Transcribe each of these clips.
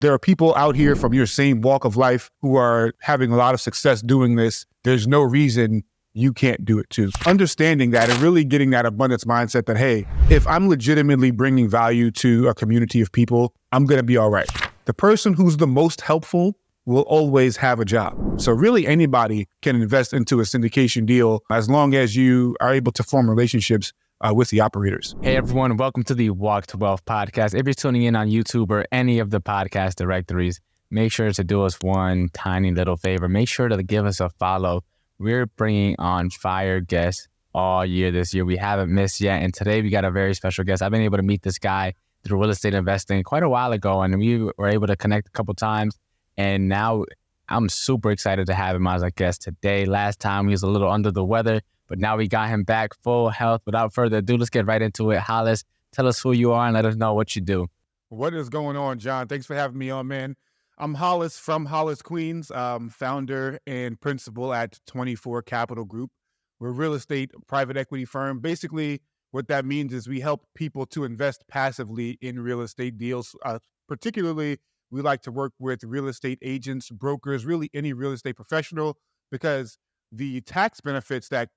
There are people out here from your same walk of life who are having a lot of success doing this. There's no reason you can't do it too. Understanding that and really getting that abundance mindset that, hey, if I'm legitimately bringing value to a community of people, I'm going to be all right. The person who's the most helpful will always have a job. So really anybody can invest into a syndication deal as long as you are able to form relationships with the operators. Hey everyone, welcome to the Walk to Wealth podcast. If you're tuning in on YouTube or any of the podcast directories, make sure to do us one tiny little favor. Make sure to give us a follow. We're bringing on fire guests all year this year. We haven't missed yet. And today we got a very special guest. I've been able to meet this guy through real estate investing quite a while ago, and we were able to connect a couple times. And now I'm super excited to have him as a guest today. Last time he was a little under the weather, but now we got him back full health. Without further ado, let's get right into it. Hollis, tell us who you are and let us know what you do. What is going on, John? Thanks for having me on, man. I'm Hollis from Hollis, Queens, founder and principal at 24 Capital Group. We're a real estate private equity firm. Basically, what that means is we help people to invest passively in real estate deals. Particularly, we like to work with real estate agents, brokers, really any real estate professional, because the tax benefits that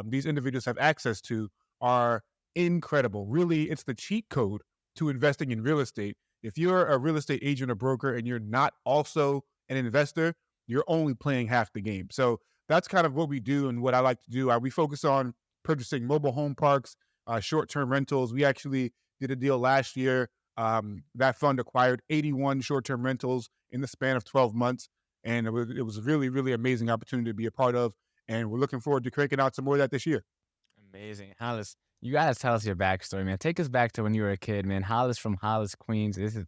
these individuals have access to are incredible. Really, it's the cheat code to investing in real estate. If you're a real estate agent or broker and you're not also an investor, you're only playing half the game. So that's kind of what we do and what I like to do. We focus on purchasing mobile home parks, short-term rentals. We actually did a deal last year. That fund acquired 81 short-term rentals in the span of 12 months. And it was a really, really amazing opportunity to be a part of. And we're looking forward to cranking out some more of that this year. Amazing. Hollis, you got to tell us your backstory, man. Take us back to when you were a kid, man. Hollis from Hollis, Queens. This is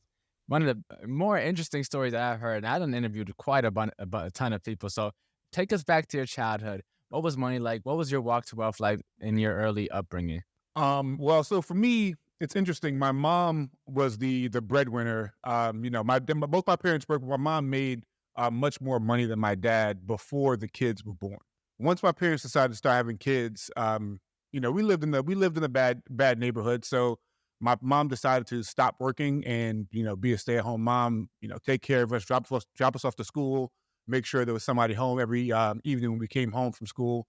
one of the more interesting stories that I've heard. And I've interviewed quite a ton of people. So take us back to your childhood. What was money like? What was your walk to wealth like in your early upbringing? Well, so for me, it's interesting. My mom was the breadwinner. Both my parents worked. My mom made much more money than my dad before the kids were born. Once my parents decided to start having kids, we lived in a bad neighborhood. So my mom decided to stop working and, be a stay-at-home mom, take care of us, drop us off to school, make sure there was somebody home every evening when we came home from school.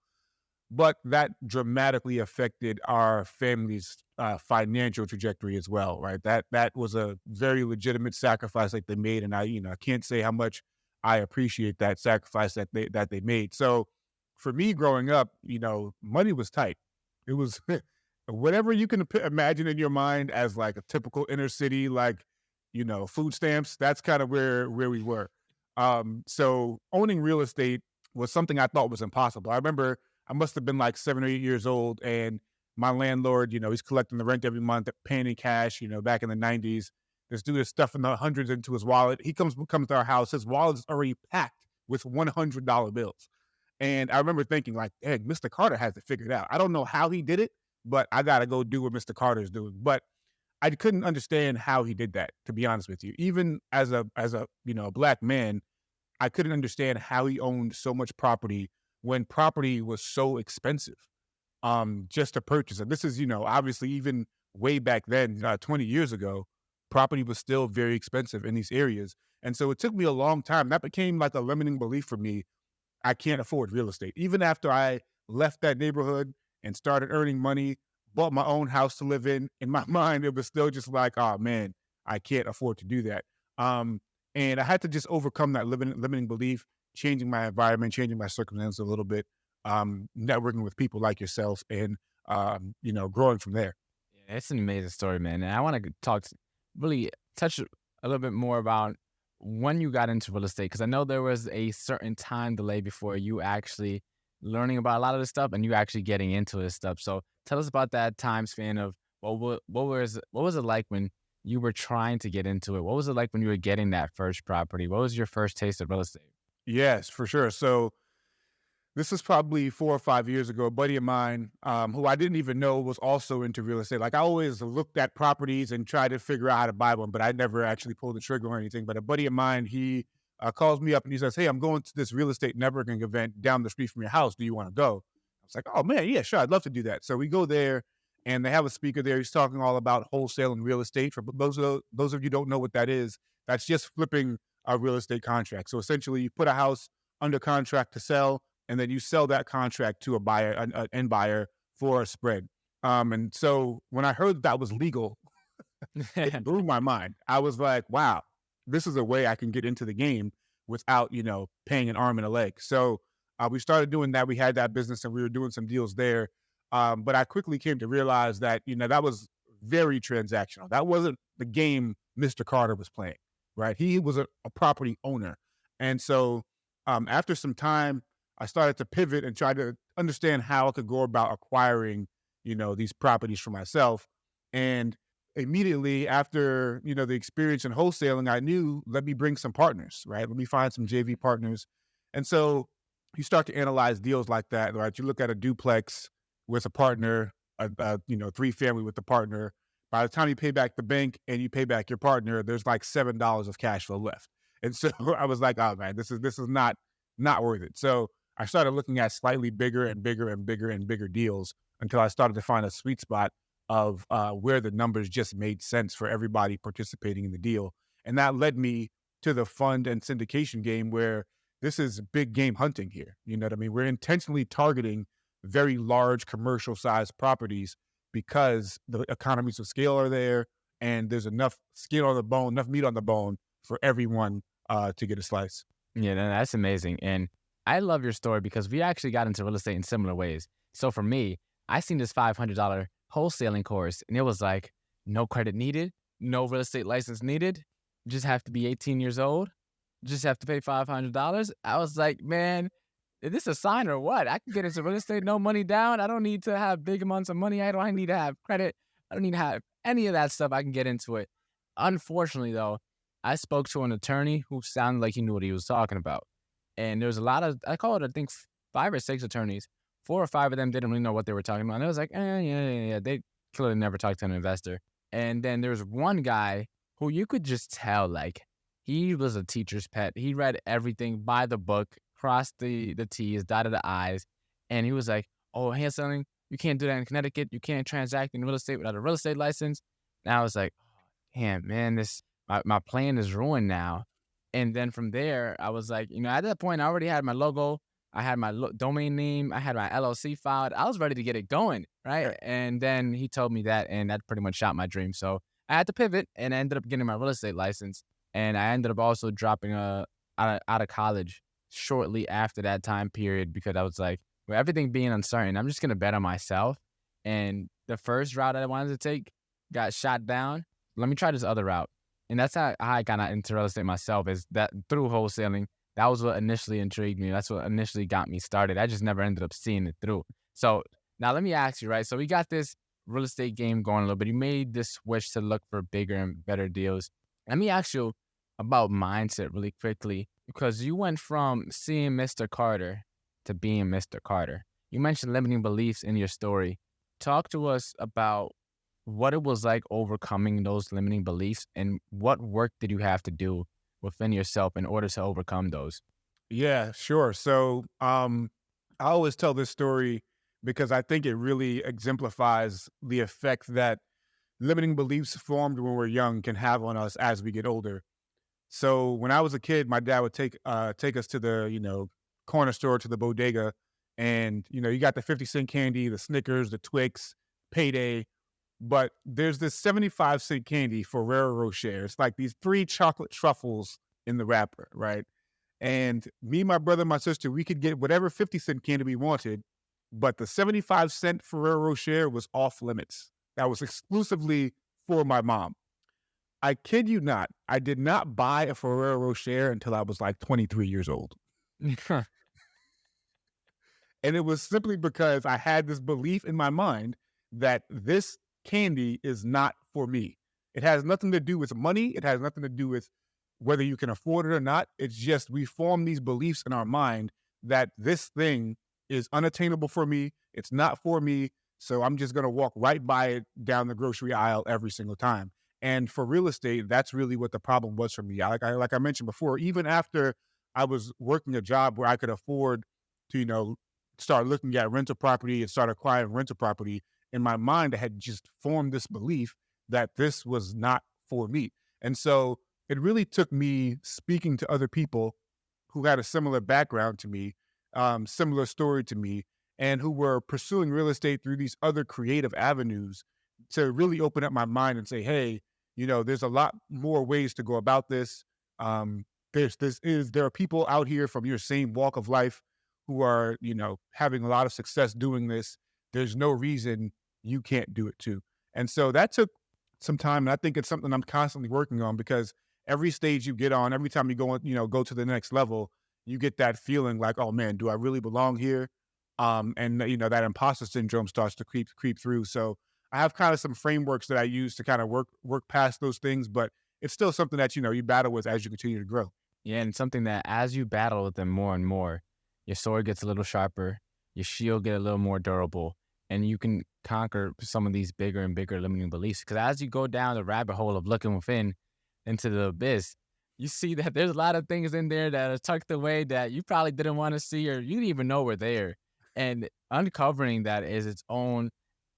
But that dramatically affected our family's financial trajectory as well, right? That was a very legitimate sacrifice that they made. And I can't say how much I appreciate that sacrifice that they made. So for me growing up, money was tight. It was whatever you can imagine in your mind as like a typical inner city, like, food stamps. That's kind of where we were. So owning real estate was something I thought was impossible. I remember I must have been like 7 or 8 years old, and my landlord, he's collecting the rent every month, paying in cash, back in the 90s. This dude is stuffing the hundreds into his wallet. He comes to our house. His wallet is already packed with $100 bills. And I remember thinking like, hey, Mr. Carter has it figured out. I don't know how he did it, but I got to go do what Mr. Carter's doing. But I couldn't understand how he did that, to be honest with you. Even as a black man, I couldn't understand how he owned so much property when property was so expensive just to purchase. And this is, obviously even way back then, 20 years ago, property was still very expensive in these areas. And so it took me a long time. That became like a limiting belief for me. I can't afford real estate. Even after I left that neighborhood and started earning money, bought my own house to live in my mind, it was still just like, oh man, I can't afford to do that. And I had to just overcome that limiting belief, changing my environment, changing my circumstances a little bit, networking with people like yourself and, growing from there. Yeah, it's an amazing story, man. And I want to really touch a little bit more about when you got into real estate, because I know there was a certain time delay before you actually learning about a lot of this stuff and you actually getting into this stuff. So tell us about that time span of what was it like when you were trying to get into it? What was it like when you were getting that first property? What was your first taste of real estate? Yes, for sure. So this is probably 4 or 5 years ago. A buddy of mine, who I didn't even know was also into real estate. Like I always looked at properties and tried to figure out how to buy one, but I never actually pulled the trigger or anything. But a buddy of mine, he calls me up and he says, hey, I'm going to this real estate networking event down the street from your house. Do you want to go? I was like, oh man, yeah, sure. I'd love to do that. So we go there and they have a speaker there. He's talking all about wholesale and real estate. For those of you who don't know what that is, That's just flipping a real estate contract. So essentially, you put a house under contract to sell, and then you sell that contract to a buyer, an end buyer, for a spread. And so when I heard that was legal, it blew my mind. I was like, wow, this is a way I can get into the game without, paying an arm and a leg. So we started doing that. We had that business and we were doing some deals there. But I quickly came to realize that, that was very transactional. That wasn't the game Mr. Carter was playing, right? He was a property owner. And so after some time, I started to pivot and try to understand how I could go about acquiring, these properties for myself. And immediately after, the experience in wholesaling, I knew, let me bring some partners, right? Let me find some JV partners. And so you start to analyze deals like that, right? You look at a duplex with a partner, a 3-family with the partner. By the time you pay back the bank and you pay back your partner, there's like $7 of cash flow left. And so I was like, oh man, this is not worth it. So I started looking at slightly bigger and bigger and bigger and bigger deals until I started to find a sweet spot of where the numbers just made sense for everybody participating in the deal. And that led me to the fund and syndication game, where this is big game hunting here. You know what I mean? We're intentionally targeting very large commercial sized properties because the economies of scale are there and there's enough skin on the bone, enough meat on the bone for everyone to get a slice. Yeah, that's amazing. And I love your story because we actually got into real estate in similar ways. So for me, I seen this $500 wholesaling course and it was like, no credit needed, no real estate license needed, just have to be 18 years old, just have to pay $500. I was like, man, is this a sign or what? I can get into real estate, no money down. I don't need to have big amounts of money. I don't need to have credit. I don't need to have any of that stuff. I can get into it. Unfortunately, though, I spoke to an attorney who sounded like he knew what he was talking about. And there was a lot of, I call it, I think, 5 or 6 attorneys. 4 or 5 of them didn't really know what they were talking about. And I was like, yeah. They clearly never talked to an investor. And then there was one guy who you could just tell, like, he was a teacher's pet. He read everything by the book, crossed the T's, dotted the I's. And he was like, oh, wholesaling, you can't do that in Connecticut. You can't transact in real estate without a real estate license. And I was like, damn, man, my plan is ruined now. And then from there, I was like, at that point, I already had my logo. I had my domain name. I had my LLC filed. I was ready to get it going, right? Sure. And then he told me that, and that pretty much shot my dream. So I had to pivot, and I ended up getting my real estate license. And I ended up also dropping out of college shortly after that time period because I was like, with everything being uncertain, I'm just going to bet on myself. And the first route that I wanted to take got shot down. Let me try this other route. And that's how I got into real estate myself, is that through wholesaling. That was what initially intrigued me. That's what initially got me started. I just never ended up seeing it through. So now let me ask you, right? So we got this real estate game going a little bit. You made this switch to look for bigger and better deals. Let me ask you about mindset really quickly, because you went from seeing Mr. Carter to being Mr. Carter. You mentioned limiting beliefs in your story. Talk to us about what it was like overcoming those limiting beliefs and what work did you have to do within yourself in order to overcome those? Yeah, sure. So I always tell this story because I think it really exemplifies the effect that limiting beliefs formed when we're young can have on us as we get older. So when I was a kid, my dad would take us to the, corner store, to the bodega, and, you got the 50-cent candy, the Snickers, the Twix, Payday, but there's this 75-cent candy, Ferrero Rocher. It's like these 3 chocolate truffles in the wrapper, right? And me, my brother, my sister, we could get whatever 50-cent candy we wanted, but the 75-cent Ferrero Rocher was off limits. That was exclusively for my mom. I kid you not, I did not buy a Ferrero Rocher until I was like 23 years old. And it was simply because I had this belief in my mind that this candy is not for me. It has nothing to do with money. It has nothing to do with whether you can afford it or not. It's just we form these beliefs in our mind that this thing is unattainable for me. It's not for me. So I'm just going to walk right by it down the grocery aisle every single time. And for real estate, that's really what the problem was for me. Like I mentioned before, even after I was working a job where I could afford to, start looking at rental property and start acquiring rental property, in my mind, I had just formed this belief that this was not for me. And so it really took me speaking to other people who had a similar background to me, similar story to me, and who were pursuing real estate through these other creative avenues to really open up my mind and say, hey, there's a lot more ways to go about this. There are people out here from your same walk of life who are, having a lot of success doing this. There's no reason you can't do it too. And so that took some time. And I think it's something I'm constantly working on because every stage you get on, every time you go on, go to the next level, you get that feeling like, oh man, do I really belong here? And that imposter syndrome starts to creep through. So I have kind of some frameworks that I use to kind of work past those things, but it's still something that you battle with as you continue to grow. Yeah, and something that as you battle with them more and more, your sword gets a little sharper, your shield get a little more durable, and you can conquer some of these bigger and bigger limiting beliefs. Because as you go down the rabbit hole of looking within into the abyss, you see that there's a lot of things in there that are tucked away that you probably didn't want to see or you didn't even know were there. And uncovering that is its own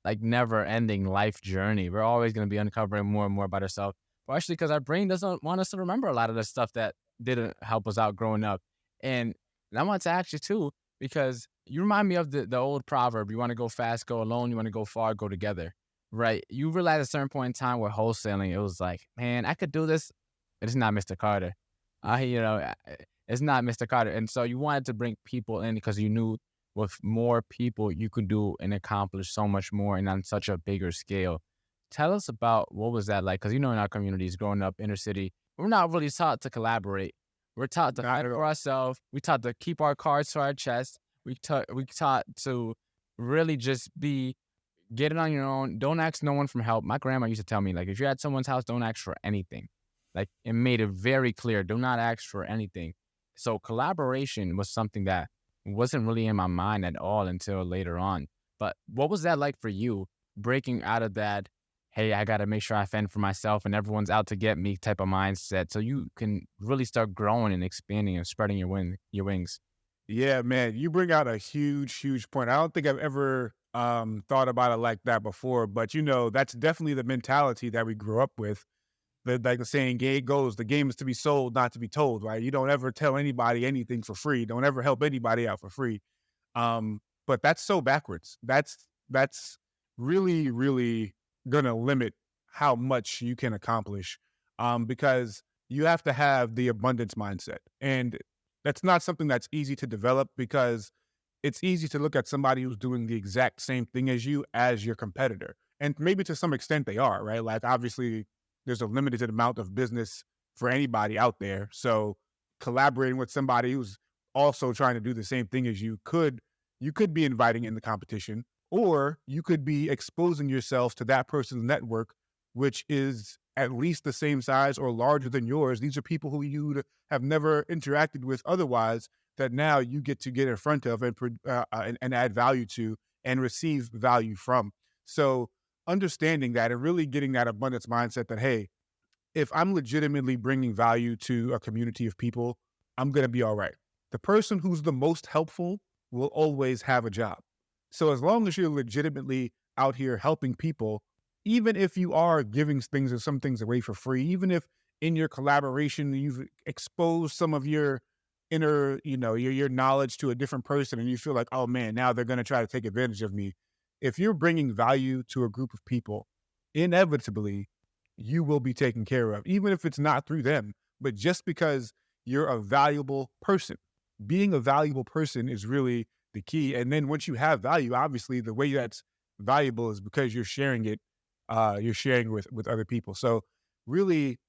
like never-ending life journey. We're always going to be uncovering more and more about ourselves, partially because our brain doesn't want us to remember a lot of the stuff that didn't help us out growing up. And I want to ask you too, because you remind me of the old proverb, you want to go fast, go alone, you want to go far, go together, right? You realize at a certain point in time with wholesaling, it was like, man, I could do this. It's not Mr. Carter. It's not Mr. Carter. And so you wanted to bring people in because you knew with more people you could do and accomplish so much more and on such a bigger scale. Tell us about what was that like? Because in our communities growing up inner city, we're not really taught to collaborate. We're taught to fight for ourselves. We taught to keep our cards to our chest. We taught to really just be get it on your own. Don't ask no one for help. My grandma used to tell me, like, if you're at someone's house, don't ask for anything. Like, it made it very clear. Do not ask for anything. So collaboration was something that wasn't really in my mind at all until later on. But what was that like for you, breaking out of that, hey, I got to make sure I fend for myself and everyone's out to get me type of mindset so you can really start growing and expanding and spreading your wings? Yeah, man, you bring out a huge point. I don't think I've ever thought about it like that before, but that's definitely the mentality that we grew up with. Like the saying goes, the game is to be sold, not to be told, right? You don't ever tell anybody anything for free. Don't ever help anybody out for free. But that's so backwards. That's really, really gonna limit how much you can accomplish. Because you have to have the abundance mindset. And that's not something that's easy to develop because it's easy to look at somebody who's doing the exact same thing as you as your competitor. And maybe to some extent they are, right? Like obviously there's a limited amount of business for anybody out there. So collaborating with somebody who's also trying to do the same thing as you could be inviting in the competition, or you could be exposing yourself to that person's network, which is at least the same size or larger than yours. These are people who you have never interacted with otherwise that now you get to get in front of and add value to and receive value from. So understanding that and really getting that abundance mindset that, hey, if I'm legitimately bringing value to a community of people, I'm going to be all right. The person who's the most helpful will always have a job. So as long as you're legitimately out here helping people, even if you are giving things or some things away for free, even if in your collaboration, you've exposed some of your inner, your knowledge to a different person and you feel like, oh man, now they're going to try to take advantage of me. If you're bringing value to a group of people, inevitably you will be taken care of, even if it's not through them, but just because you're a valuable person. Being a valuable person is really the key. And then once you have value, obviously the way that's valuable is because you're sharing it. You're sharing with other people. So really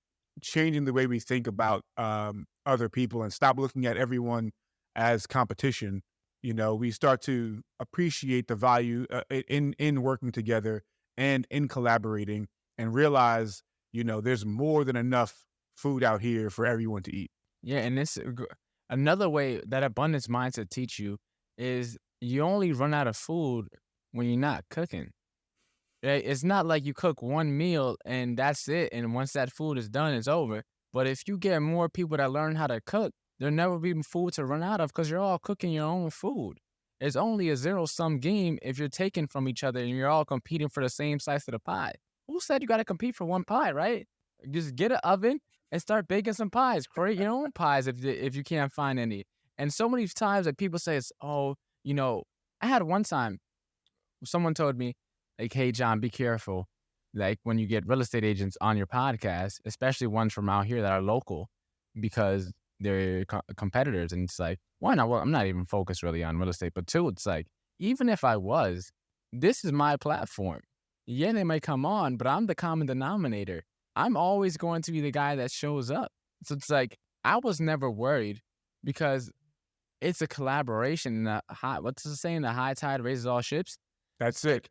changing the way we think about other people and stop looking at everyone as competition. We start to appreciate the value in working together and in collaborating and realize, there's more than enough food out here for everyone to eat. Yeah, and this another way that abundance mindset teach you is you only run out of food when you're not cooking. Right? It's not like you cook one meal and that's it. And once that food is done, it's over. But if you get more people that learn how to cook, there'll never be food to run out of because you're all cooking your own food. It's only a zero-sum game if you're taking from each other and you're all competing for the same slice of the pie. Who said you got to compete for one pie, right? Just get an oven, and start baking some pies. Create your own pies if you can't find any. And so many times like people say it's, oh, you know, I had one time someone told me like, hey John, be careful. Like when you get real estate agents on your podcast, especially ones from out here that are local, because they're competitors. And it's like, one, I'm not even focused really on real estate, but two, it's like, even if I was, this is my platform. Yeah, they may come on, but I'm the common denominator. I'm always going to be the guy that shows up. So it's like, I was never worried because it's a collaboration. What's the saying? The high tide raises all ships. That's it.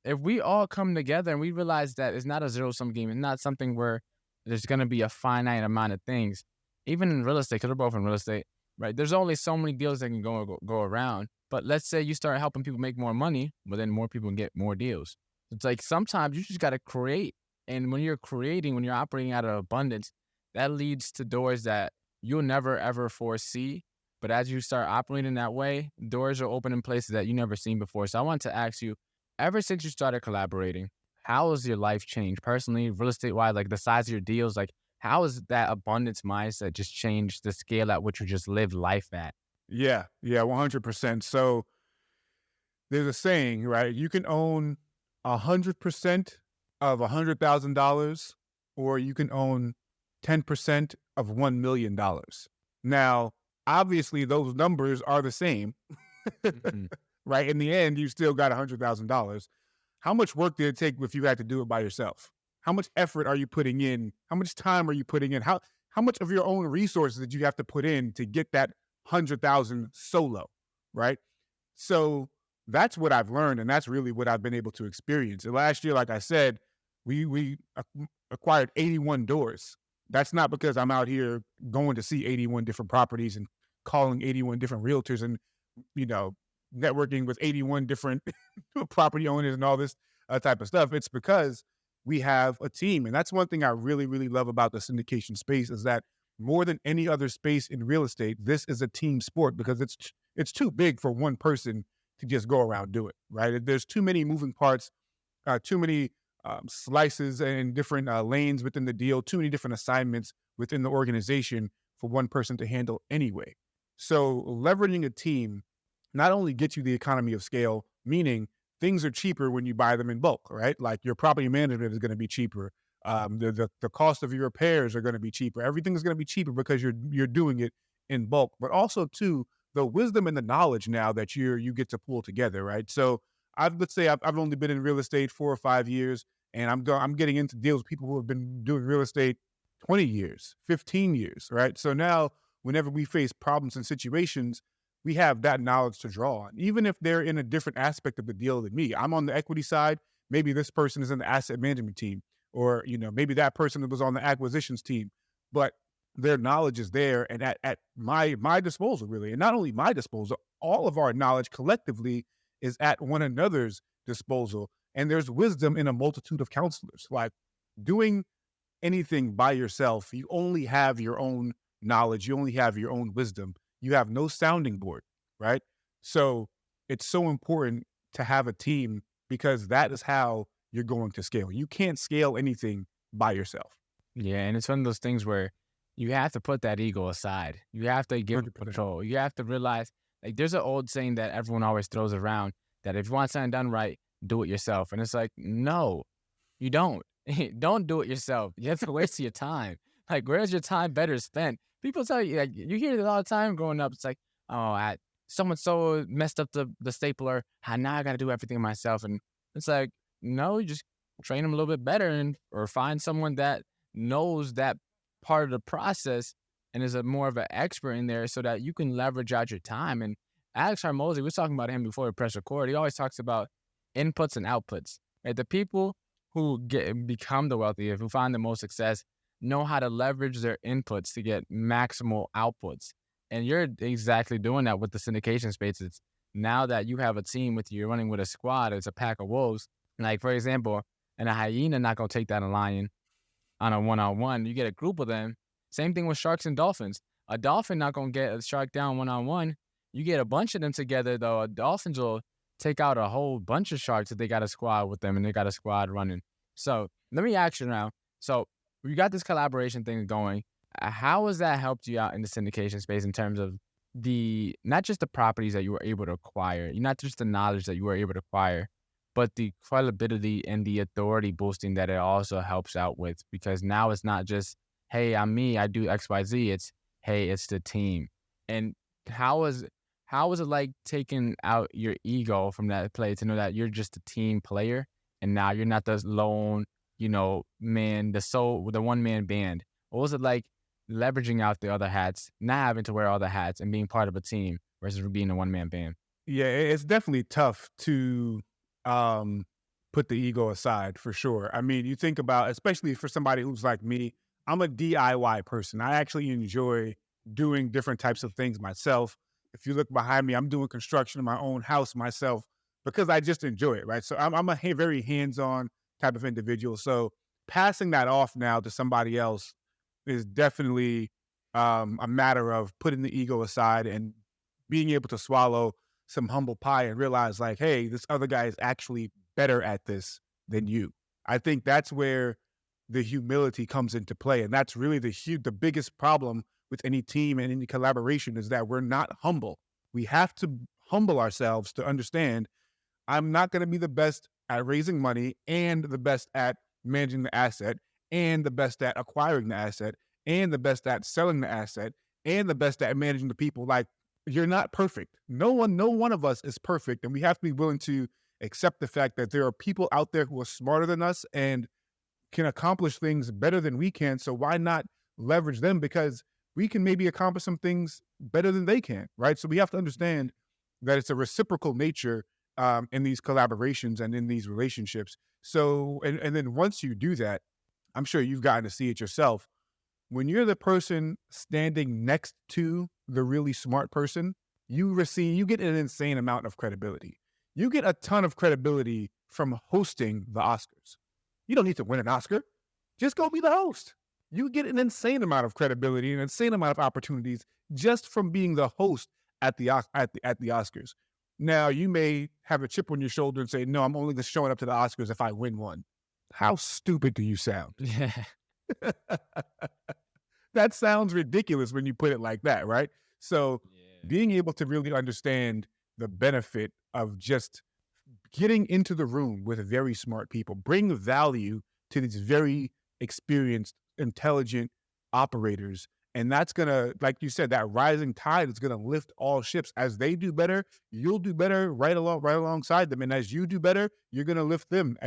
If we all come together and we realize that it's not a zero-sum game, it's not something where there's going to be a finite amount of things, even in real estate, because we're both in real estate, right? There's only so many deals that can go around. But let's say you start helping people make more money, well, then more people can get more deals. It's like sometimes you just got to create. And when you're creating, when you're operating out of abundance, that leads to doors that you'll never, ever foresee. But as you start operating that way, doors are open in places that you never seen before. So I want to ask you, ever since you started collaborating, how has your life changed personally, real estate-wise, like the size of your deals? Like, how has that abundance mindset just changed the scale at which you just live life at? Yeah, 100%. So there's a saying, right? You can own 100% of $100,000, or you can own 10% of $1 million. Now, obviously, those numbers are the same, Mhm. right? In the end, you still got $100,000. How much work did it take if you had to do it by yourself? How much effort are you putting in? How much time are you putting in? How much of your own resources did you have to put in to get that 100,000 solo, right? So that's what I've learned, and that's really what I've been able to experience. And last year, like I said, we acquired 81 doors. That's not because I'm out here going to see 81 different properties and calling 81 different realtors and, you know, networking with 81 different property owners and all this type of stuff. It's because we have a team. And that's one thing I really, really love about the syndication space is that more than any other space in real estate, this is a team sport because it's too big for one person to just go around do it, right? There's too many moving parts, too many slices and different lanes within the deal, too many different assignments within the organization for one person to handle anyway. So leveraging a team not only gets you the economy of scale, meaning things are cheaper when you buy them in bulk, right? Like your property management is going to be cheaper. The cost of your repairs are going to be cheaper. Everything is going to be cheaper because you're doing it in bulk, but also too the wisdom and the knowledge now that you get to pull together, right? So let's say I've only been in real estate 4 or 5 years, and I'm getting into deals with people who have been doing real estate 20 years, 15 years, right? So now whenever we face problems and situations, we have that knowledge to draw on, even if they're in a different aspect of the deal than me. I'm on the equity side. Maybe this person is in the asset management team, or, you know, maybe that person was on the acquisitions team, but their knowledge is there and at my disposal, really. And not only my disposal, all of our knowledge collectively is at one another's disposal. And there's wisdom in a multitude of counselors. Like doing anything by yourself, you only have your own knowledge, you only have your own wisdom. You have no sounding board, right? So it's so important to have a team because that is how you're going to scale. You can't scale anything by yourself. Yeah, and it's one of those things where you have to put that ego aside. You have to give 100%. control. You have to realize, like, there's an old saying that everyone always throws around that if you want something done right, do it yourself. And it's like, no, you don't. Don't do it yourself. You have to waste your time. Like, where's your time better spent? People tell you, like, you hear it all the time growing up. It's like, oh, someone so messed up the stapler. Now I got to do everything myself. And it's like, no, you just train them a little bit better or find someone that knows that part of the process and is more of an expert in there so that you can leverage out your time. And Alex Harmozy, we were talking about him before we press record. He always talks about inputs and outputs. Right? The people who become the wealthiest, who find the most success, know how to leverage their inputs to get maximal outputs. And you're exactly doing that with the syndication spaces. Now that you have a team with you, you're running with a squad, it's a pack of wolves. Like, for example, and a hyena not going to take down a lion on a one-on-one. You get a group of them. Same thing with sharks and dolphins. A dolphin not going to get a shark down one-on-one. You get a bunch of them together, though, dolphins will take out a whole bunch of sharks if they got a squad with them and they got a squad running. So let me ask you now. So you got this collaboration thing going. How has that helped you out in the syndication space in terms of the not just the properties that you were able to acquire, not just the knowledge that you were able to acquire, but the credibility and the authority boosting that it also helps out with? Because now it's not just, hey, I'm me, I do XYZ. It's, hey, it's the team. And how is how was it like taking out your ego from that play to know that you're just a team player and now you're not the lone, man, the one man band? What was it like leveraging out the other hats, not having to wear all the hats and being part of a team versus being a one man band? Yeah, it's definitely tough to um, put the ego aside for sure. I mean, you think about, especially for somebody who's like me, I'm a DIY person. I actually enjoy doing different types of things myself. If you look behind me, I'm doing construction in my own house myself because I just enjoy it, right? So I'm a very hands-on type of individual. So passing that off now to somebody else is definitely a matter of putting the ego aside and being able to swallow some humble pie and realize like, hey, this other guy is actually better at this than you. I think that's where the humility comes into play. And that's really the biggest problem with any team and any collaboration is that we're not humble. We have to humble ourselves to understand I'm not going to be the best at raising money and the best at managing the asset and the best at acquiring the asset and the best at selling the asset and the best at managing the people. Like, you're not perfect. No one of us is perfect. And we have to be willing to accept the fact that there are people out there who are smarter than us and can accomplish things better than we can. So why not leverage them? Because we can maybe accomplish some things better than they can, right? So we have to understand that it's a reciprocal nature in these collaborations and in these relationships. So, and then once you do that, I'm sure you've gotten to see it yourself. When you're the person standing next to the really smart person, you get an insane amount of credibility. You get a ton of credibility from hosting the Oscars. You don't need to win an Oscar. Just go be the host. You get an insane amount of credibility and an insane amount of opportunities just from being the host at the Oscars. Now, you may have a chip on your shoulder and say, no, I'm only just showing up to the Oscars if I win one. How stupid do you sound? Yeah. That sounds ridiculous when you put it like that, right? So being able to really understand the benefit of just getting into the room with very smart people, bring value to these very experienced, intelligent operators. And that's going to, like you said, that rising tide is going to lift all ships. As they do better, you'll do better right alongside them. And as you do better, you're going to lift them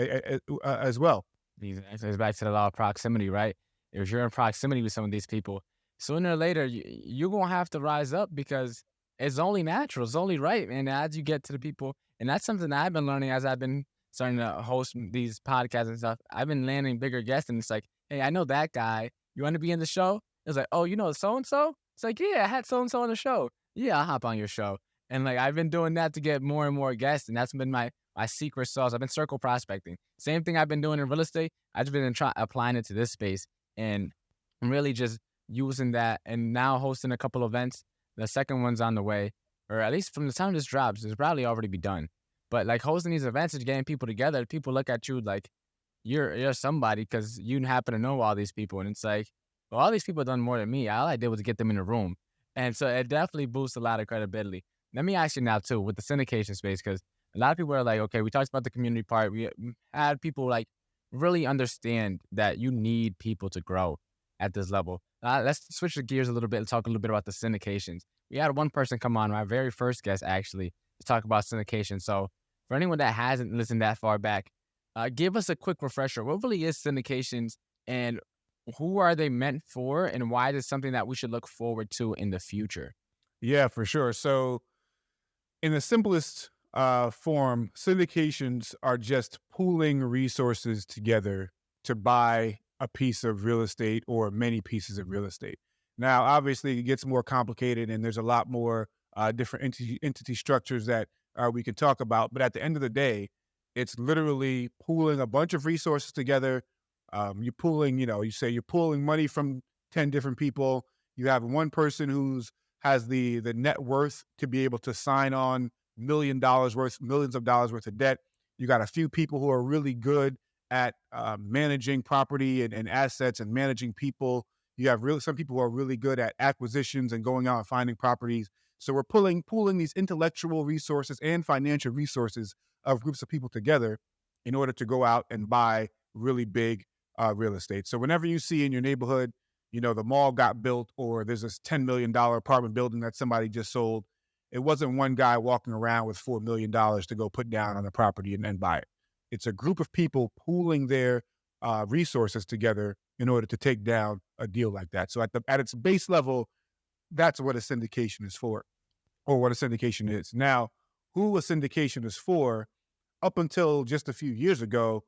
as well. It's back to the law of proximity, right? If you're in proximity with some of these people, sooner or later, you're going to have to rise up because it's only natural. It's only right. And as you get to the people, and that's something that I've been learning as I've been starting to host these podcasts and stuff. I've been landing bigger guests, and it's like, hey, I know that guy. You want to be in the show? It's like, oh, you know so-and-so? It's like, yeah, I had so-and-so on the show. Yeah, I'll hop on your show. And like, I've been doing that to get more and more guests, and that's been my secret sauce. I've been circle prospecting. Same thing I've been doing in real estate. I've just been applying it to this space. And I'm really just using that and now hosting a couple events. The second one's on the way, or at least from the time this drops, it's probably already be done. But like hosting these events and getting people together, people look at you like you're somebody because you happen to know all these people. And it's like, well, all these people have done more than me. All I did was get them in a room. And so it definitely boosts a lot of credibility. Let me ask you now too, with the syndication space, because a lot of people are like, okay, we talked about the community part. We had people like really understand that you need people to grow at this level. Let's switch the gears a little bit and talk a little bit about the syndications. We had one person come on, my very first guest actually, to talk about syndication. So for anyone that hasn't listened that far back, give us a quick refresher. What really is syndications and who are they meant for and why is it something that we should look forward to in the future? Yeah, for sure. So in the simplest form, syndications are just pooling resources together to buy a piece of real estate or many pieces of real estate. Now, obviously, it gets more complicated and there's a lot more different entity structures that we can talk about. But at the end of the day, it's literally pooling a bunch of resources together. You're pooling, you say you're pooling money from 10 different people. You have one person has the net worth to be able to sign on millions of dollars worth of debt. You got a few people who are really good at managing property and assets and managing people. You have really some people who are really good at acquisitions and going out and finding properties. So we're pooling these intellectual resources and financial resources of groups of people together in order to go out and buy really big real estate. So whenever you see in your neighborhood, the mall got built or there's this $10 million apartment building that somebody just sold, it wasn't one guy walking around with $4 million to go put down on the property and buy it. It's a group of people pooling their resources together in order to take down a deal like that. So at its base level, that's what a syndication is for, or what a syndication is. Now, who a syndication is for, up until just a few years ago,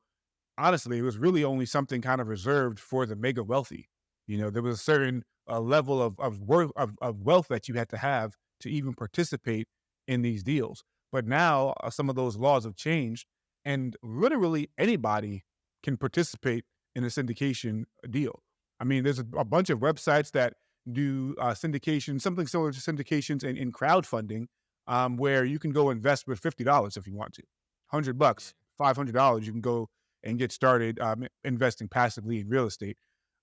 honestly, it was really only something kind of reserved for the mega wealthy. There was a certain level of wealth that you had to have to even participate in these deals. But now some of those laws have changed, and literally anybody can participate in a syndication deal. I mean, there's a bunch of websites that do syndication, something similar to syndications in crowdfunding, where you can go invest with $50 if you want to. $100, $500, you can go and get started investing passively in real estate.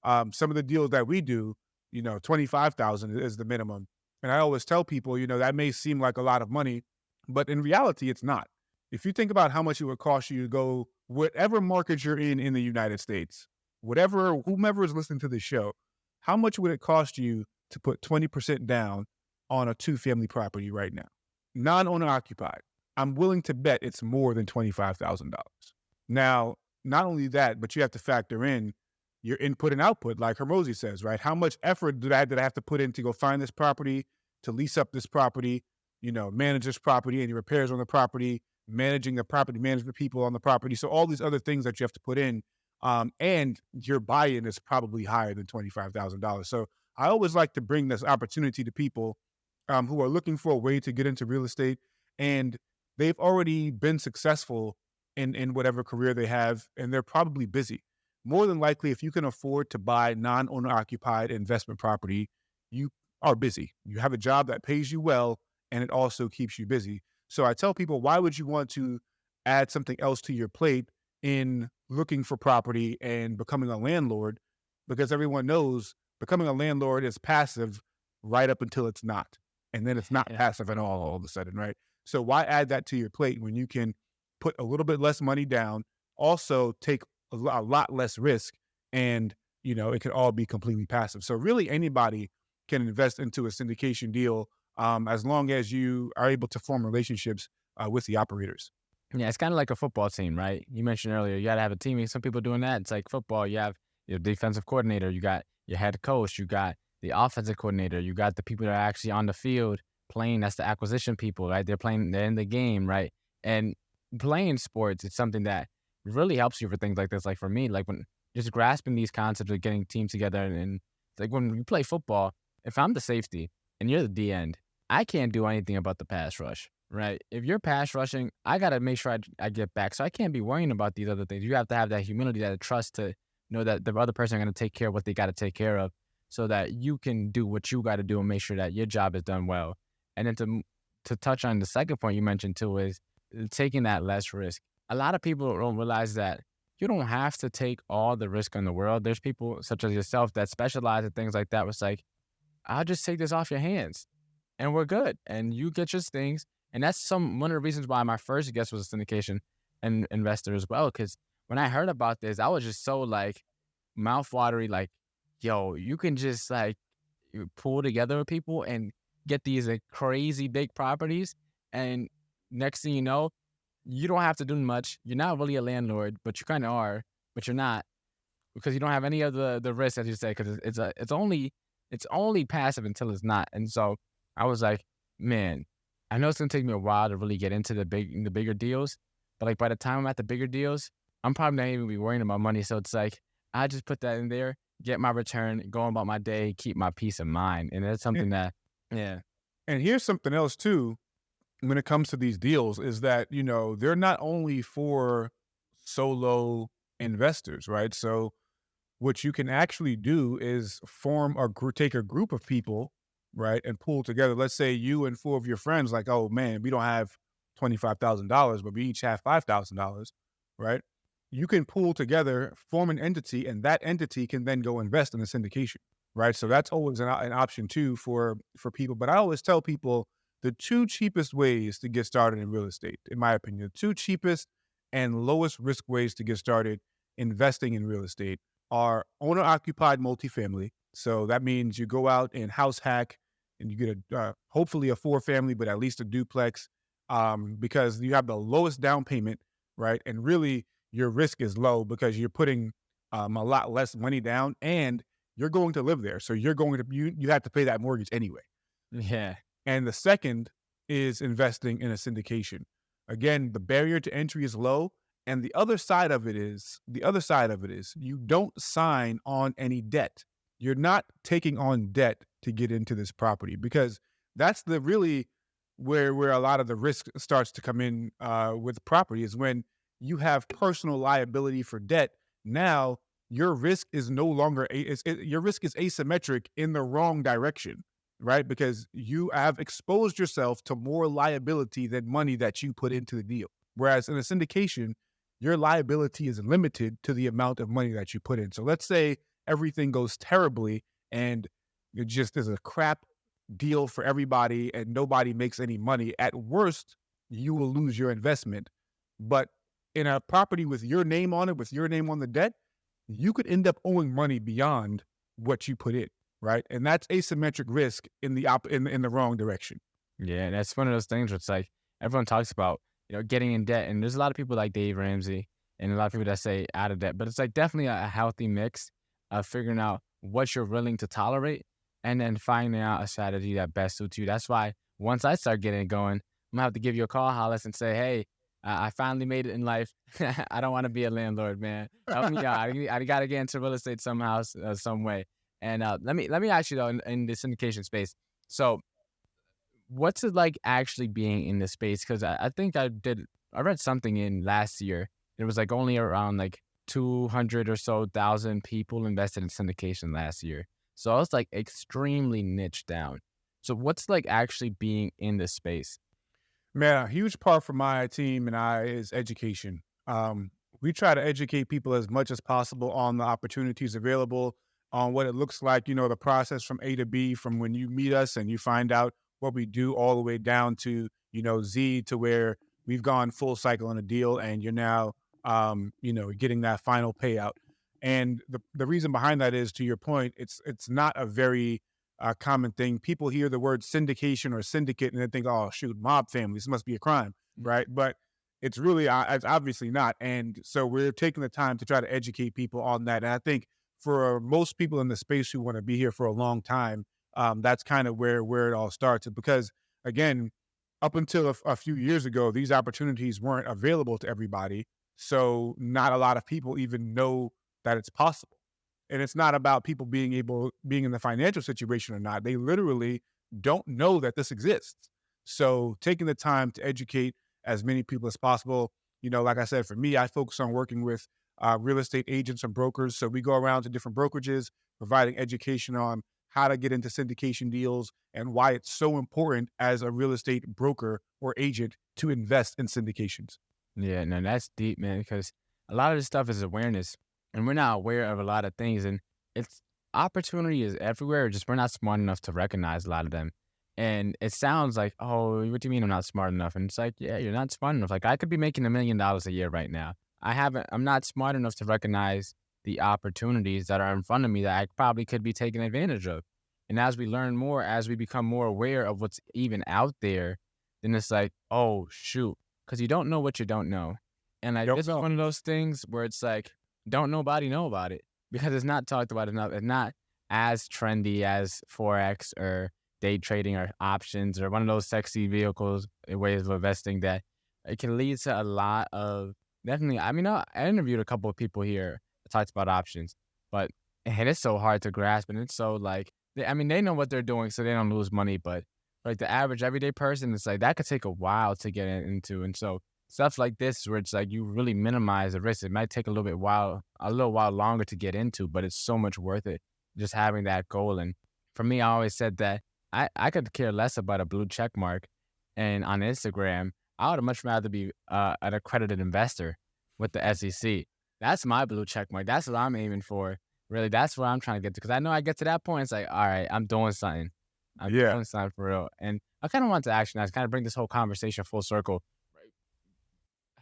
Some of the deals that we do, $25,000 is the minimum. And I always tell people, that may seem like a lot of money, but in reality, it's not. If you think about how much it would cost you to go whatever market you're in the United States, whomever is listening to this show, how much would it cost you to put 20% down on a 2-family property right now? Non-owner occupied. I'm willing to bet it's more than $25,000. Now, not only that, but you have to factor in your input and output, like Hermosi says, right? How much effort did I have to put in to go find this property, to lease up this property, manage this property, any repairs on the property, managing the property management people on the property. So all these other things that you have to put in, and your buy-in is probably higher than $25,000. So I always like to bring this opportunity to people who are looking for a way to get into real estate, and they've already been successful in whatever career they have, and they're probably busy. More than likely, if you can afford to buy non-owner occupied investment property, you are busy. You have a job that pays you well, and it also keeps you busy. So I tell people, why would you want to add something else to your plate in looking for property and becoming a landlord? Because everyone knows becoming a landlord is passive right up until it's not. And then it's not passive at all of a sudden, right? So why add that to your plate when you can put a little bit less money down, also take a lot less risk, and it can all be completely passive. So really anybody can invest into a syndication deal, as long as you are able to form relationships with the operators. Yeah, it's kind of like a football team, right? You mentioned earlier, you got to have a team. Some people doing that. It's like football. You have your defensive coordinator, you got your head coach, you got the offensive coordinator, you got the people that are actually on the field playing. That's the acquisition people, right? They're in the game, right? And playing sports, it's something that really helps you for things like this. Like for me, like when just grasping these concepts of getting teams together, and it's like when you play football, if I'm the safety and you're the D end, I can't do anything about the pass rush, right? If you're pass rushing, I got to make sure I get back. So I can't be worrying about these other things. You have to have that humility, that trust to know that the other person is going to take care of what they got to take care of, so that you can do what you got to do and make sure that your job is done well. And then to touch on the second point you mentioned too is taking that less risk. A lot of people don't realize that you don't have to take all the risk in the world. There's people such as yourself that specialize in things like that. It's like, I'll just take this off your hands and we're good. And you get your things. And that's one of the reasons why my first guest was a syndication and investor as well. Because when I heard about this, I was just so like mouth-watery, like, yo, you can just like pull together with people and get these like crazy big properties. And next thing you know, you don't have to do much. You're not really a landlord, but you kind of are, but you're not, because you don't have any of the risks, as you say, because it's only passive until it's not. And so I was like, man, I know it's gonna take me a while to really get into the bigger deals, but like by the time I'm at the bigger deals, I'm probably not even be worrying about money. So it's like I just put that in there, get my return, go about my day, keep my peace of mind, and that's something that, yeah. And here's something else too, when it comes to these deals, is that, they're not only for solo investors, right? So what you can actually do is take a group of people, right, and pool together. Let's say you and 4 of your friends, like, oh man, we don't have $25,000, but we each have $5,000, right? you can pool together, form an entity, and that entity can then go invest in a syndication, right? So that's always an option too for people. But I always tell people the two cheapest ways to get started in real estate, in my opinion, the two cheapest and lowest risk ways to get started investing in real estate are owner occupied multifamily. So that means you go out and house hack and you get hopefully a 4-family, but at least a duplex, because you have the lowest down payment, right? And really your risk is low because you're putting a lot less money down and you're going to live there. So you have to pay that mortgage anyway. Yeah. And the second is investing in a syndication. Again, the barrier to entry is low. And the other side of it is you don't sign on any debt. You're not taking on debt to get into this property, because that's the really where a lot of the risk starts to come in with property, is when you have personal liability for debt. Now your risk is no longer your risk is asymmetric in the wrong direction, right? Because you have exposed yourself to more liability than money that you put into the deal. Whereas in a syndication, your liability is limited to the amount of money that you put in. So let's say everything goes terribly and it just is a crap deal for everybody and nobody makes any money. At worst, you will lose your investment. But in a property with your name on it, with your name on the debt, you could end up owing money beyond what you put in, right? And that's asymmetric risk in the wrong direction. Yeah, that's one of those things where it's like everyone talks about, getting in debt. And there's a lot of people like Dave Ramsey and a lot of people that say out of debt. But it's like definitely a healthy mix of figuring out what you're willing to tolerate and then finding out a strategy that best suits you. That's why once I start getting it going, I'm going to have to give you a call, Hollis, and say, hey, I finally made it in life. I don't want to be a landlord, man. Help me out. I got to get into real estate somehow, some way. And let me ask you, though, in the syndication space. So what's it like actually being in the space? Because I think I read something in last year. It was like only around like 200 or so thousand people invested in syndication last year. So it's like extremely niche down. So what's like actually being in the space? Man, a huge part for my team and I is education. We try to educate people as much as possible on the opportunities available, on what it looks like, the process from A to B, from when you meet us and you find out what we do all the way down to, Z, to where we've gone full cycle on a deal and you're now, getting that final payout. And the reason behind that is, to your point, it's not a very common thing. People hear the word syndication or syndicate and they think, oh, shoot, mob families, this must be a crime, right? But it's really, it's obviously not. And so we're taking the time to try to educate people on that. And I think for most people in the space who want to be here for a long time, that's kind of where it all starts. Because again, up until a few years ago, these opportunities weren't available to everybody. So not a lot of people even know that it's possible. And it's not about people being in the financial situation or not. They literally don't know that this exists. So taking the time to educate as many people as possible, like I said, for me, I focus on working with real estate agents and brokers. So we go around to different brokerages, providing education on how to get into syndication deals and why it's so important as a real estate broker or agent to invest in syndications. Yeah, no, that's deep, man, because a lot of this stuff is awareness. And we're not aware of a lot of things, and it's opportunity is everywhere. Just we're not smart enough to recognize a lot of them. And it sounds like, oh, what do you mean I'm not smart enough? And it's like, yeah, you're not smart enough. Like I could be making $1 million a year right now. I'm not smart enough to recognize the opportunities that are in front of me that I probably could be taking advantage of. And as we learn more, as we become more aware of what's even out there, then it's like, oh shoot, because you don't know what you don't know. And it's one of those things where it's like, don't nobody know about it because it's not talked about enough. It's not as trendy as Forex or day trading or options or one of those sexy vehicles, ways of investing that it can lead to a lot of definitely. I mean, I interviewed a couple of people here that talked about options, but it's so hard to grasp and it's so like, they know what they're doing so they don't lose money, but like the average everyday person, it's like that could take a while to get into. And so stuff like this where it's like you really minimize the risk. It might take a little while longer to get into, but it's so much worth it just having that goal. And for me, I always said that I could care less about a blue check mark. And on Instagram, I would much rather be an accredited investor with the SEC That's my blue check mark. That's what I'm aiming for. Really, that's where I'm trying to get to. Because I know I get to that point, it's like, all right, I'm doing something. I'm Yeah. doing something for real. And I kind of want to ask you now, to kind of bring this whole conversation full circle. Right?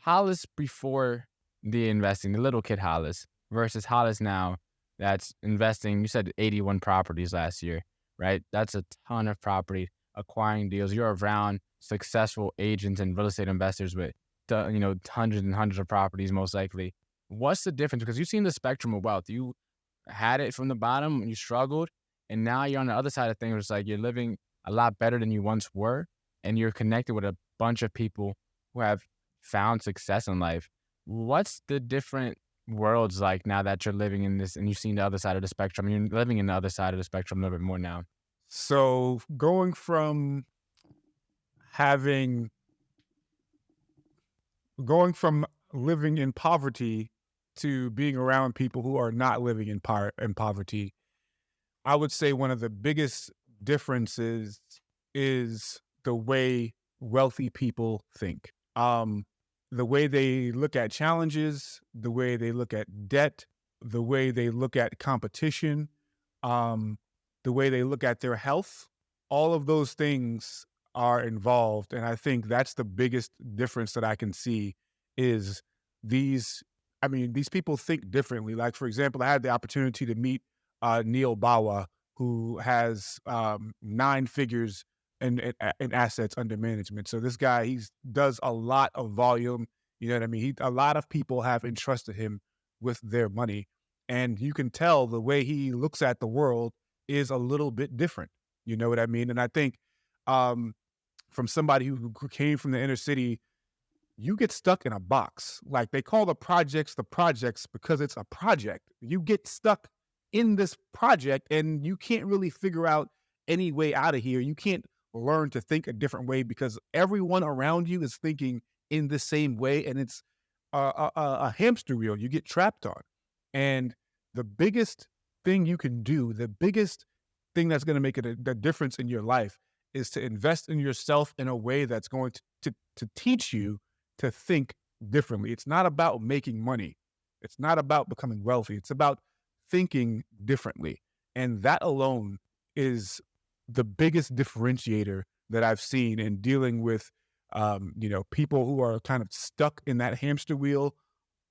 Hollis before the investing, the little kid Hollis, versus Hollis now that's investing. You said 81 properties last year, right? That's a ton of property, acquiring deals. You're around successful agents and real estate investors with, hundreds and hundreds of properties, most likely. What's the difference? Because you've seen the spectrum of wealth. You had it from the bottom and you struggled, and now you're on the other side of things. It's like you're living a lot better than you once were, and you're connected with a bunch of people who have found success in life. What's the different worlds like now that you're living in this and you've seen the other side of the spectrum? You're living in the other side of the spectrum a little bit more now. So having going from living in poverty to being around people who are not living in poverty, I would say one of the biggest differences is the way wealthy people think. The way they look at challenges, the way they look at debt, the way they look at competition, the way they look at their health, all of those things are involved. And I think that's the biggest difference that I can see is these people think differently. Like, for example, I had the opportunity to meet Neil Bawa, who has 9 figures in assets under management. So this guy, he does a lot of volume. You know what I mean? A lot of people have entrusted him with their money. And you can tell the way he looks at the world is a little bit different. You know what I mean? And I think from somebody who came from the inner city, you get stuck in a box. Like, they call the projects because it's a project. You get stuck in this project and you can't really figure out any way out of here. You can't learn to think a different way because everyone around you is thinking in the same way, and it's a hamster wheel you get trapped on. And the biggest thing you can do, the biggest thing that's going to make a difference in your life is to invest in yourself in a way that's going to teach you to think differently. It's not about making money. It's not about becoming wealthy. It's about thinking differently. And that alone is the biggest differentiator that I've seen in dealing with, people who are kind of stuck in that hamster wheel,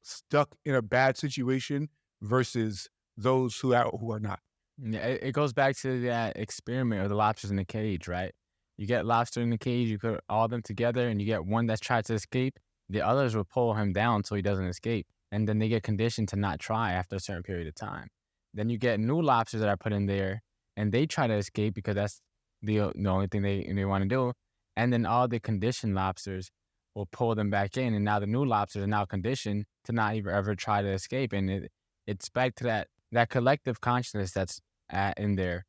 stuck in a bad situation versus those who are not. Yeah, it goes back to that experiment of the lobsters in the cage, right? You get lobster in the cage, you put all of them together, and you get one that's tried to escape. The others will pull him down so he doesn't escape. And then they get conditioned to not try after a certain period of time. Then you get new lobsters that are put in there, and they try to escape because that's the only thing they want to do. And then all the conditioned lobsters will pull them back in, and now the new lobsters are now conditioned to not even ever try to escape. And it's back to that collective consciousness that's in there.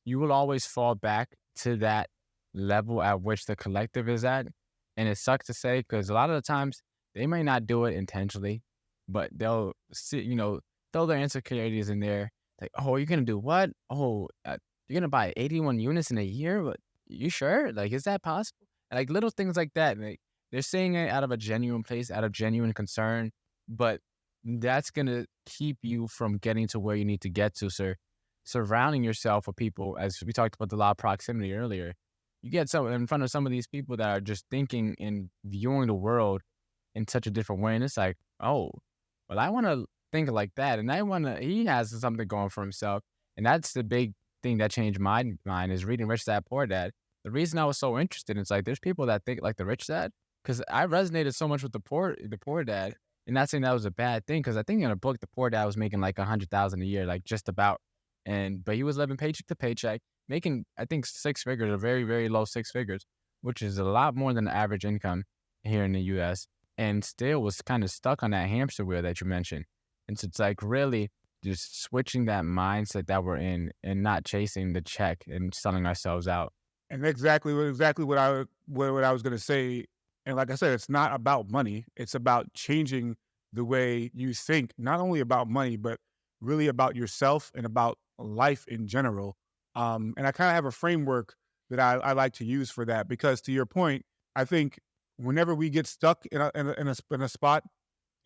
You will always fall back to that level at which the collective is at. And it sucks to say because a lot of the times they may not do it intentionally, but they'll throw their insecurities in there. Like, oh, you're going to do what? Oh, you're going to buy 81 units in a year? But you sure? Like, is that possible? And like little things like that. Like, they're saying it out of a genuine place, out of genuine concern, but that's going to keep you from getting to where you need to get to, sir. Surrounding yourself with people, as we talked about the law of proximity earlier, you get in front of some of these people that are just thinking and viewing the world in such a different way. And it's like, oh, well, I want to think like that. And he has something going for himself. And that's the big thing that changed my mind is reading Rich Dad, Poor Dad. The reason I was so interested, it's like, there's people that think like the rich dad, because I resonated so much with the poor dad. And not saying that was a bad thing, because I think in a book, the poor dad was making like $100,000 a year, like just about. But he was living paycheck to paycheck, making, I think, 6 figures, or very, very low 6 figures, which is a lot more than the average income here in the U.S. And still was kind of stuck on that hamster wheel that you mentioned. And so it's like really just switching that mindset that we're in and not chasing the check and selling ourselves out. And exactly what I was going to say. And like I said, it's not about money. It's about changing the way you think, not only about money, but really about yourself and about life in general. And I kind of have a framework that I like to use for that, because to your point, I think whenever we get stuck in a spot,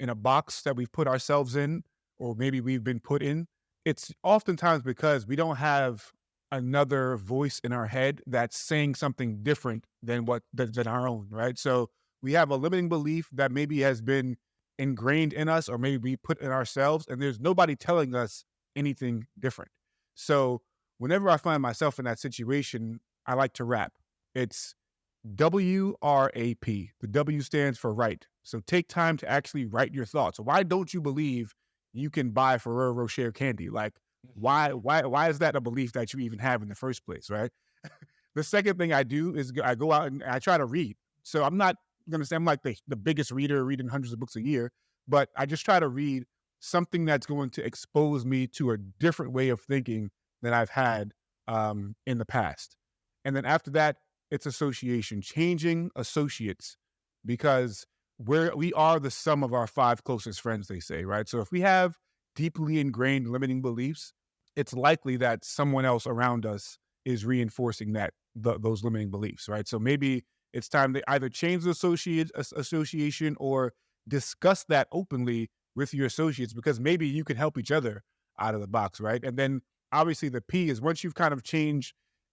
in a box that we've put ourselves in, or maybe we've been put in, it's oftentimes because we don't have another voice in our head that's saying something different than than our own, right? So we have a limiting belief that maybe has been ingrained in us, or maybe we put in ourselves, and there's nobody telling us anything different. So whenever I find myself in that situation, I like to rap. It's WRAP. The W stands for right. So take time to actually write your thoughts. Why don't you believe you can buy Ferrero Rocher candy? Like, why is that a belief that you even have in the first place, right? The second thing I do is I go out and I try to read. So I'm not going to say I'm like the biggest reader reading hundreds of books a year, but I just try to read something that's going to expose me to a different way of thinking than I've had in the past. And then after that, it's association, changing associates, because we are the sum of our 5 closest friends, they say, right? So if we have deeply ingrained limiting beliefs, it's likely that someone else around us is reinforcing those limiting beliefs, right? So maybe it's time to either change the association or discuss that openly with your associates, because maybe you can help each other out of the box, right? And then obviously the P is, once you've kind of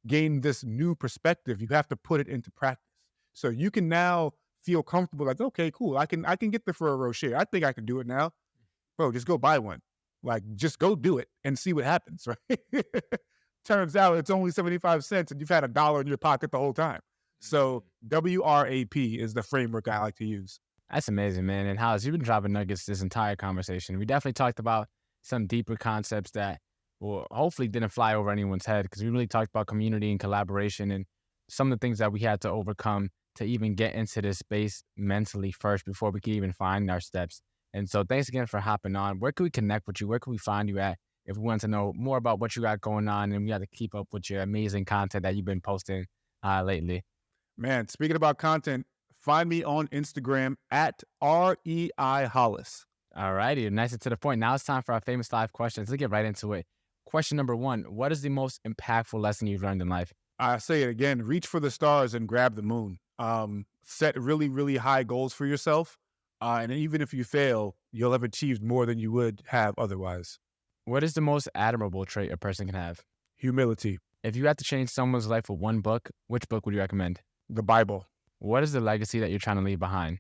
gained this new perspective, you have to put it into practice. So you can now feel comfortable, like, okay, cool, I can get the Ferrero Rocher. I think I can do it now. Bro, just go buy one. Like, just go do it and see what happens, right? Turns out it's only 75 cents and you've had $1 in your pocket the whole time. So WRAP is the framework I like to use. That's amazing, man. And Hollis, you've been dropping nuggets this entire conversation. We definitely talked about some deeper concepts that hopefully didn't fly over anyone's head, because we really talked about community and collaboration and some of the things that we had to overcome to even get into this space mentally first before we could even find our steps. And so thanks again for hopping on. Where can we connect with you? Where can we find you at if we want to know more about what you got going on and we got to keep up with your amazing content that you've been posting lately? Man, speaking about content, find me on Instagram at REI Hollis. All righty, nice and to the point. Now it's time for our famous 5 questions. Let's get right into it. Question number 1, what is the most impactful lesson you've learned in life? I say it again, reach for the stars and grab the moon. Set really, really high goals for yourself. And even if you fail, you'll have achieved more than you would have otherwise. What is the most admirable trait a person can have? Humility. If you had to change someone's life with one book, which book would you recommend? The Bible. What is the legacy that you're trying to leave behind?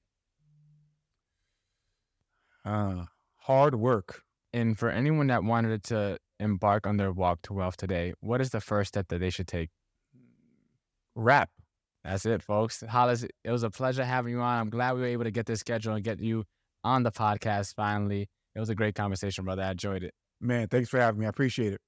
Hard work. And for anyone that wanted to embark on their walk to wealth today, what is the first step that they should take? Rap. That's it, folks. Hollis, it was a pleasure having you on. I'm glad we were able to get this schedule and get you on the podcast finally. It was a great conversation, brother. I enjoyed it. Man, thanks for having me. I appreciate it.